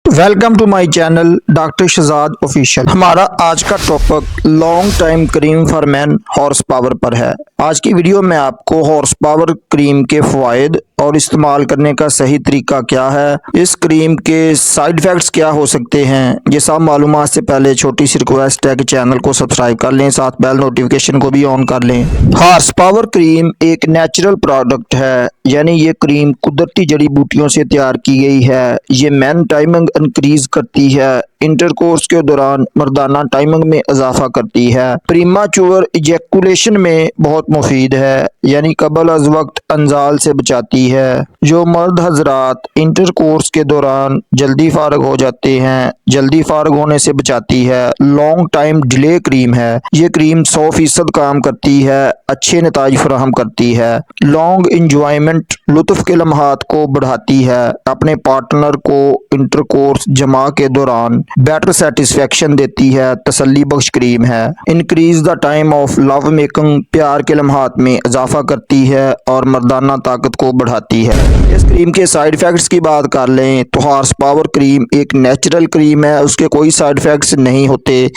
Welcome to my channel doctor Shahzad official. हमारा आज का topic long time cream for man horse power पर है। आज की वीडियो में आपको हॉर्स पावर क्रीम के फ़वाइद और इस्तेमाल करने का सही तरीका क्या है, इस क्रीम के साइड इफ़ेक्ट्स क्या हो सकते हैं, ये सब मालूमात से पहले छोटी सी रिक्वेस्ट है कि चैनल को सब्सक्राइब कर लें, साथ बेल नोटिफिकेशन को भी ऑन कर लें। हॉर्स पावर क्रीम एक नेचुरल प्रोडक्ट है, यानी ये क्रीम कुदरती जड़ी बूटियों से तैयार की गई है। ये मैन टाइमिंग इंक्रीज करती है, इंटरकोर्स के दौरान मर्दाना टाइमिंग में इजाफा करती है, प्रीमाच्योर इजैकुलेशन में बहुत मुफीद है, यानी कबल अज वक्त अंजाल से बचाती है। जो मर्द हजरात इंटरकोर्स के दौरान जल्दी फारग हो जाते हैं, जल्दी फारग होने से बचाती है। लॉन्ग टाइम डिले क्रीम है, ये क्रीम 100% काम करती है, अच्छे नताइज फराहम करती है। लॉन्ग इंजॉयमेंट लुत्फ के लम्हात को बढ़ाती है, अपने पार्टनर को इंटरकोर्स जमा के दौरान बेटर सेटिस्फेक्शन देती है, तसल्ली बख्श क्रीम है। Increase the time of love making, प्यार के लम्हात में इजाफा करती है और मर्दाना ताकत को बढ़ाती है। इस क्रीम के साइड इफेक्ट्स की बात कर लें तो हॉर्स पावर क्रीम एक नेचुरल क्रीम है, उसके कोई साइड इफेक्ट्स नहीं होते।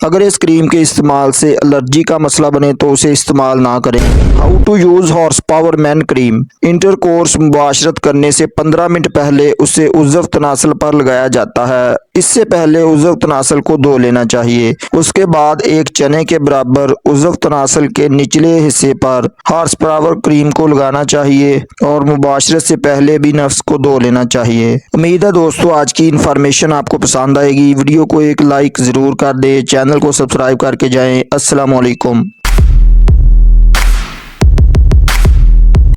अगर इस क्रीम के इस्तेमाल से एलर्जी का मसला बने तो उसे इस्तेमाल ना करें। How to use horse power man cream. Intercourse मुबाशरत करने से 15 मिनट पहले उसे उज़्व तनासल पर लगाया जाता है। इससे पहले उज़्व तनासल को धो लेना चाहिए। उसके बाद एक चने के बराबर उज़्व तनासल के निचले हिस्से पर हॉर्स पावर क्रीम को लगाना चाहिए और मुबाशरत से पहले भी नफ्स को धो लेना चाहिए। उम्मीद है दोस्तों आज की इन्फॉर्मेशन आपको पसंद आएगी। वीडियो को एक लाइक ज़रूर कर दे, चैनल को सब्सक्राइब करके जाएं। अस्सलाम वालेकुम।